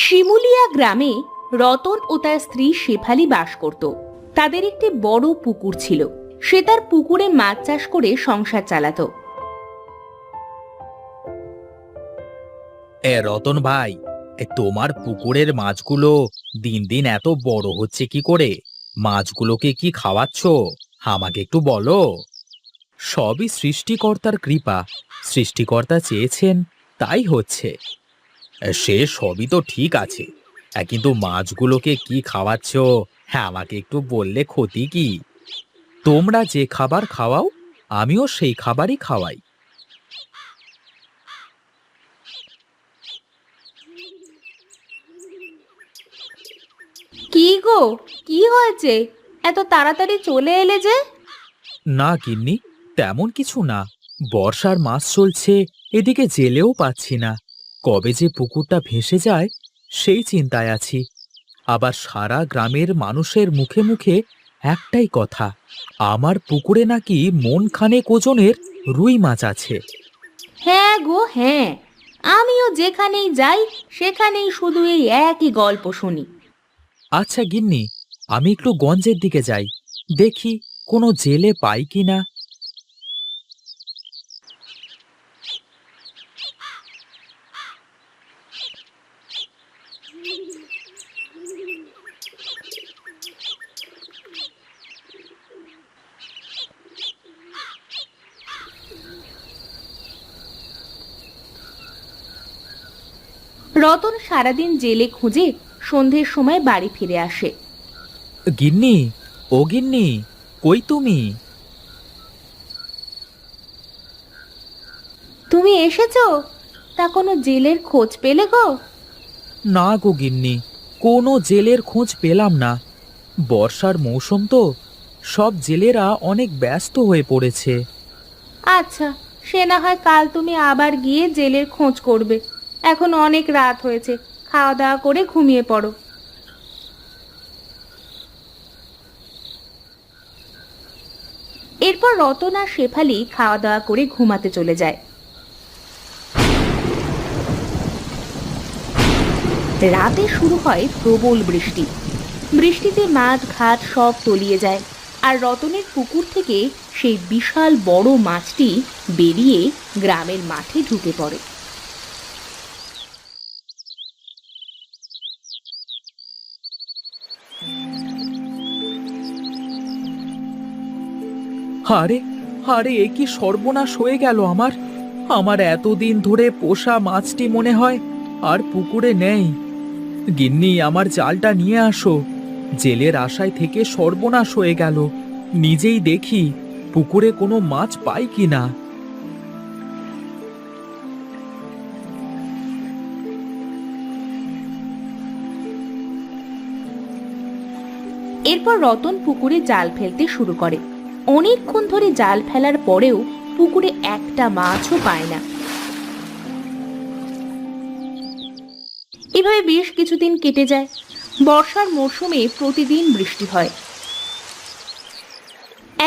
শিমুলিয়া গ্রামে রতন ও তার স্ত্রী শেফালি বাস করত। তাদের একটি বড় পুকুর ছিল। সে তার পুকুরে মাছ চাষ করে সংসার চালাতো। রতন ভাই, তোমার পুকুরের মাছগুলো দিন দিন এত বড় হচ্ছে কি করে? মাছগুলোকে কি খাওয়াচ্ছ? আমাকে একটু বলো। সবই সৃষ্টিকর্তার কৃপা। সৃষ্টিকর্তা চেয়েছেন, তাই হচ্ছে। সে সবই তো ঠিক আছে, কিন্তু মাছগুলোকে কি খাওয়াচ্ছ? হ্যাঁ, আমাকে একটু বললে ক্ষতি কি? তোমরা যে খাবার খাওয়াও, আমিও সেই খাবারই খাওয়াই। কি গো, কি হয়েছে? এত তাড়াতাড়ি চলে এলে যে? না গিন্নি, তেমন কিছু না। বর্ষার মাস চলছে, এদিকে জেলেও পাচ্ছি না। কবে যে পুকুরটা ভেসে যায় সেই চিন্তায় আছি। আবার সারা গ্রামের মানুষের মুখে মুখে একটাই কথা, আমার পুকুরে নাকি মন খানেক ওজনের রুই মাছ আছে। হ্যাঁ গো হ্যাঁ, আমিও যেখানেই যাই সেখানেই শুধু এই একই গল্প শুনি। আচ্ছা গিন্নি, আমি একটু গঞ্জের দিকে যাই, দেখি কোনো জেলে পাই কিনা। রতন সারাদিন জেলে খুঁজে সন্ধ্যের সময় বাড়ি ফিরে আসে। গিন্নি, ও গিন্নি, কই তুমি? তুমি এসেছো? তা কোনো জেলের খোঁজ পেলে গো? না গো গিন্নি, কোনো জেলের খোঁজ পেলাম না। বর্ষার মৌসুম তো, সব জেলেরা অনেক ব্যস্ত হয়ে পড়েছে। আচ্ছা, সে না হয় কাল তুমি আবার গিয়ে জেলের খোঁজ করবে। এখন অনেক রাত হয়েছে, খাওয়া দাওয়া করে ঘুমিয়ে পড়ো। এরপর রতন আর শেফালি খাওয়া দাওয়া করে ঘুমাতে চলে যায়। রাতে শুরু হয় প্রবল বৃষ্টি। বৃষ্টিতে মাঠ ঘাট সব তলিয়ে যায়, আর রতনের পুকুর থেকে সেই বিশাল বড় মাছটি বেরিয়ে গ্রামের মাঠে ঢুকে পড়ে। আরে, আরে, এ কি সর্বনাশ হয়ে গেল আমার! আমার এতদিন ধরে পোষা মাছটি মনে হয় আর পুকুরে নেই। গিন্নি, আমার জালটা নিয়ে আসো। জেলের আশায় থেকে সর্বনাশ হয়ে গেল। নিজেই দেখি পুকুরে কোনো মাছ পাই কিনা। এরপর রতন পুকুরে জাল ফেলতে শুরু করে। অনেকক্ষণ ধরে জাল ফেলার পরেও পুকুরে একটা মাছও পায় না। এভাবে বেশ কিছুদিন কেটে যায়। বর্ষার মরশুমে প্রতিদিন বৃষ্টি হয়।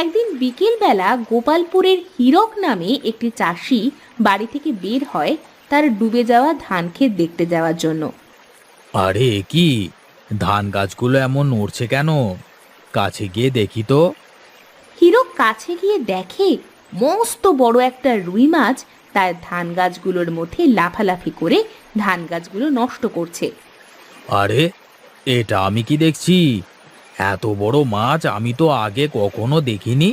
একদিন বিকেল বেলা গোপালপুরের হীরক নামে একটি চাষি বাড়ি থেকে বের হয় তার ডুবে যাওয়া ধান ক্ষেত দেখতে যাওয়ার জন্য। আরে, এ কি! ধান গাছগুলো এমন নড়ছে কেন? কাছে গিয়ে দেখি তো। হীরক কাছে গিয়ে দেখে মস্ত বড় একটা রুই মাছ তার ধান গাছগুলোর মধ্যে লাফালাফি করে ধান গাছগুলো নষ্ট করছে। আরে, এটা আমি কি দেখছি! এত বড় মাছ আমি তো আগে কখনো দেখিনি।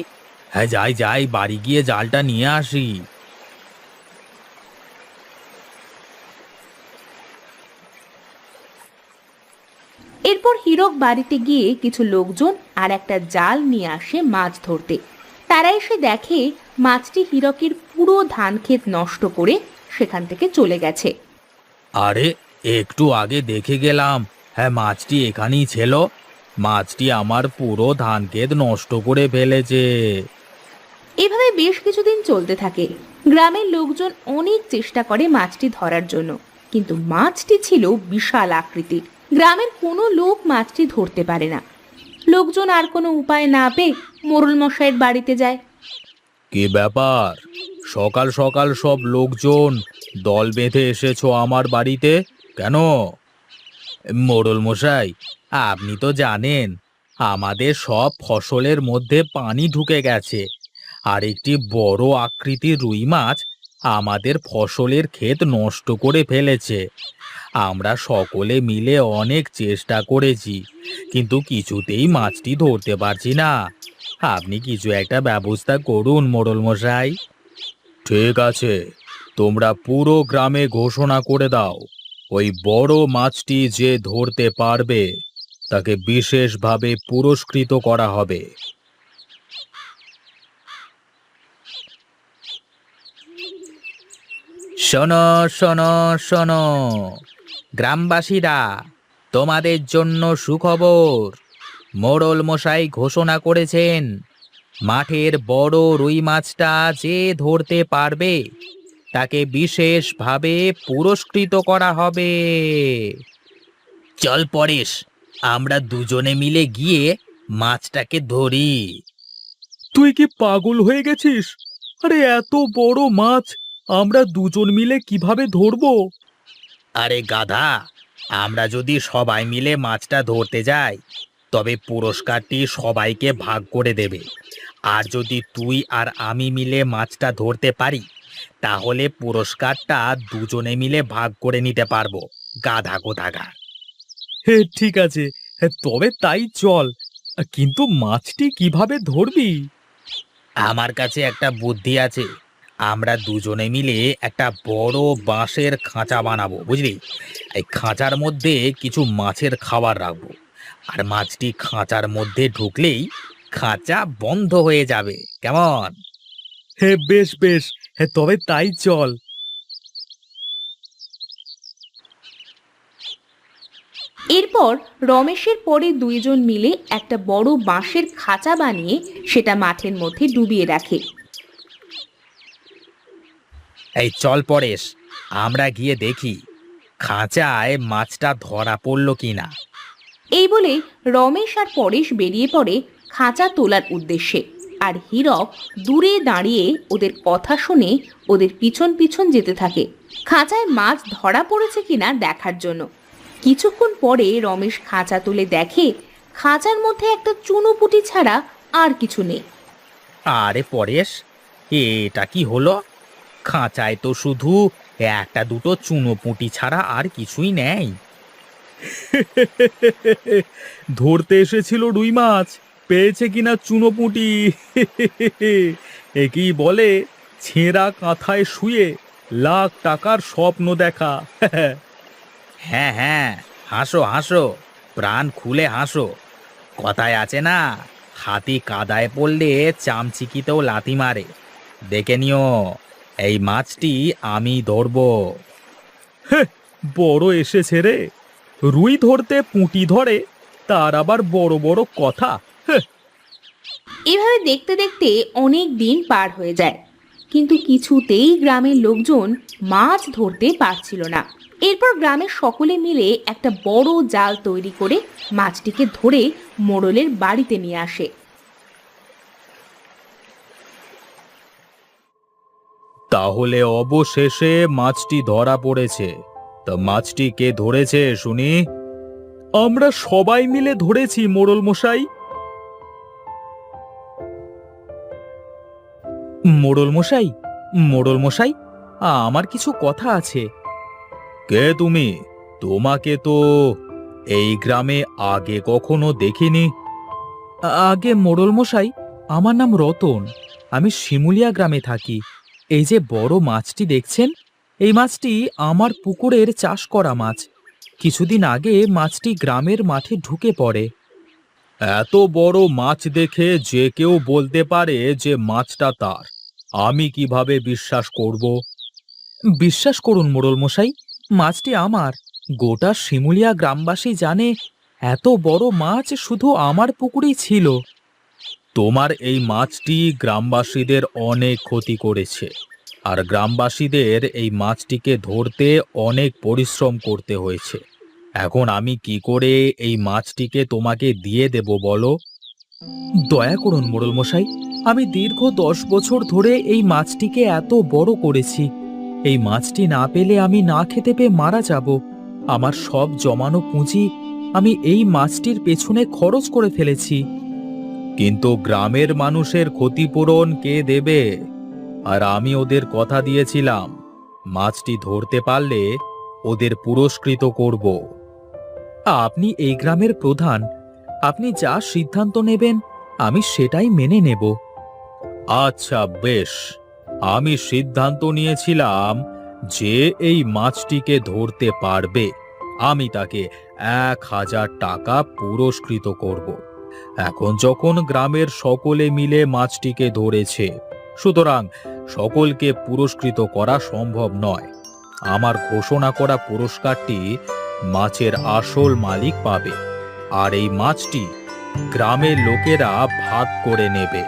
হ্যাঁ, যাই যাই, বাড়ি গিয়ে জালটা নিয়ে আসি। এরপর হীরক বাড়িতে গিয়ে কিছু লোকজন আর একটা জাল নিয়ে আসে মাছ ধরতে। তারা এসে দেখে মাছটি হীরকের পুরো ধান ক্ষেত নষ্ট করে সেখান থেকে চলে গেছে। আরে, একটু আগে দেখে গেলাম, হ্যাঁ, মাছটি এখানেই ছিল। মাছটি আমার পুরো ধান ক্ষেত নষ্ট করে ফেলেছে। এভাবে বেশ কিছুদিন চলতে থাকে। গ্রামের লোকজন অনেক চেষ্টা করে মাছটি ধরার জন্য, কিন্তু মাছটি ছিল বিশাল আকৃতির। গ্রামের কোনো লোক মাছটি ধরতে পারে না। লোকজন আর কোনো উপায় না পেয়ে মোড়ল মশাইয়ের বাড়িতে যায়। কি ব্যাপার? সকাল সকাল সব লোকজন দল বেঁধে এসেছো আমার বাড়িতে কেন? মোড়ল মশাই, আপনি তো জানেন আমাদের সব ফসলের মধ্যে পানি ঢুকে গেছে, আর একটি বড় আকৃতির রুই মাছ আমাদের ফসলের ক্ষেত নষ্ট করে ফেলেছে। আমরা সকলে মিলে অনেক চেষ্টা করেছি, কিন্তু কিছুতেই মাছটি ধরতে পারছি না। আপনি কিছু একটা ব্যবস্থা করুন মোড়ল মশাই। ঠিক আছে, তোমরা পুরো গ্রামে ঘোষণা করে দাও, ওই বড় মাছটি যে ধরতে পারবে তাকে বিশেষভাবে পুরস্কৃত করা হবে। শোনো, শোনো, শোনো, গ্রামবাসীরা, তোমাদের জন্য সুখবর। মোড়ল মশাই ঘোষণা করেছেন, মাঠের বড় রুই মাছটা যে ধরতে পারবে তাকে বিশেষভাবে পুরস্কৃত করা হবে। চল পরেশ, আমরা দুজনে মিলে গিয়ে মাছটাকে ধরি। তুই কি পাগল হয়ে গেছিস? আরে এত বড় মাছ আমরা দুজন মিলে কিভাবে ধরবো? আরে গাধা, আমরা যদি সবাই মিলে মাছটা ধরতে যাই তবে পুরস্কারটি সবাইকে ভাগ করে দেবে। আর যদি তুই আর আমি মিলে মাছটা ধরতে পারি তাহলে পুরস্কারটা দুজনে মিলে ভাগ করে নিতে পারবো। গাধা কোথাকার! হে, ঠিক আছে, তবে তাই চল। কিন্তু মাছটি কিভাবে ধরবি? আমার কাছে একটা বুদ্ধি আছে। আমরা দুজনে মিলে একটা বড় বাঁশের খাঁচা বানাবো, বুঝলি? এই খাঁচার মধ্যে কিছু মাছের খাবার রাখবো, আর মাছটি খাঁচার মধ্যে ঢুকলেই খাঁচা বন্ধ হয়ে যাবে। কেমন? হে, বেশ বেশ, তবে তাই চল। এরপর রমেশের পরে দুইজন মিলে একটা বড় বাঁশের খাঁচা বানিয়ে সেটা মাঠের মধ্যে ডুবিয়ে রাখে। এই চল পরেশ, আমরা গিয়ে দেখি খাঁচায় মাছটা ধরা পড়লো কিনা। এই বলে রমেশ আর পরেশ বেরিয়ে পড়ে খাঁচা তোলার উদ্দেশ্যে, আর হীরক দূরে দাঁড়িয়ে ওদের কথা শুনে ওদের পিছন পিছন যেতে থাকে খাঁচায় মাছ ধরা পড়েছে কিনা দেখার জন্য। কিছুক্ষণ পরে রমেশ খাঁচা তুলে দেখে খাঁচার মধ্যে একটা চুনোপুটি ছাড়া আর কিছু নেই। আরে পরেশ, এটা কি হলো? খাঁচায় তো শুধু একটা দুটো চুনোপুঁটি ছাড়া আর কিছুই নেই। ধরতে এসেছিল রুই মাছ, পেয়েছে কিনা চুনোপুঁটি। একেই বলে ছেঁড়া কাঁথায় শুয়ে লাখ টাকার স্বপ্ন দেখা। হ্যাঁ হ্যাঁ, হাসো হাসো, প্রাণ খুলে হাসো। কথায় আছে না, হাতি কাদায় পড়লে চামচিকিতেও লাথি মারে। দেখে নিও, এই মাছটি আমি ধরবো। বড় এসেছে রে, রুই ধরতে পুঁটি ধরে, তার আবার বড় বড় কথা। এভাবে দেখতে দেখতে অনেক দিন পার হয়ে যায়, কিন্তু কিছুতেই গ্রামের লোকজন মাছ ধরতে পারছিল না। এরপর গ্রামের সকলে মিলে একটা বড় জাল তৈরি করে মাছটিকে ধরে মোড়লের বাড়িতে নিয়ে আসে। তাহলে অবশেষে মাছটি ধরা পড়েছে। তা মাছটি কে ধরেছে শুনি? আমরা সবাই মিলে ধরেছি মোড়ল মশাই। মোড়ল মশাই, মোড়ল মশাই, আমার কিছু কথা আছে। কে তুমি? তোমাকে তো এই গ্রামে আগে কখনো দেখিনি। আগে মোড়ল মশাই, আমার নাম রতন। আমি শিমুলিয়া গ্রামে থাকি। এই যে বড় মাছটি দেখছেন, এই মাছটি আমার পুকুরের চাষ করা মাছ। কিছুদিন আগে মাছটি গ্রামের মাঠে ঢুকে পড়ে। এত বড় মাছ দেখে যে কেউ বলতে পারে যে মাছটা তার। আমি কিভাবে বিশ্বাস করব? বিশ্বাস করুন মোড়ল মশাই, মাছটি আমার। গোটা শিমুলিয়া গ্রামবাসী জানে এত বড় মাছ শুধু আমার পুকুরেই ছিল। তোমার এই মাছটি গ্রামবাসীদের অনেক ক্ষতি করেছে, আর গ্রামবাসীদের এই মাছটিকে ধরতে অনেক পরিশ্রম করতে হয়েছে। এখন আমি কি করে এই মাছটিকে তোমাকে দিয়ে দেব বলো? দয়া করুন মোড়ল মশাই, আমি দীর্ঘ 10 বছর ধরে এই মাছটিকে এত বড় করেছি। এই মাছটি না পেলে আমি না খেতে পেয়ে মারা যাব। আমার সব জমানো পুঁজি আমি এই মাছটির পেছনে খরচ করে ফেলেছি। কিন্তু গ্রামের মানুষের ক্ষতিপূরণ কে দেবে? আর আমি ওদের কথা দিয়েছিলাম, মাছটি ধরতে পারলে ওদের পুরস্কৃত করব। আপনি এই গ্রামের প্রধান, আপনি যা সিদ্ধান্ত নেবেন আমি সেটাই মেনে নেব। আচ্ছা বেশ, আমি সিদ্ধান্ত নিয়েছিলাম যে এই মাছটিকে ধরতে পারবে আমি তাকে 1,000 টাকা পুরস্কৃত করব। এখন যখন গ্রামের সকলে মিলে মাছটিকে ধরেছে, সুতরাং সকলকে পুরস্কৃত করা সম্ভব নয়। আমার ঘোষণা করা পুরস্কারটি মাছের আসল মালিক পাবে, আর এই মাছটি গ্রামের লোকেরা ভাগ করে নেবে।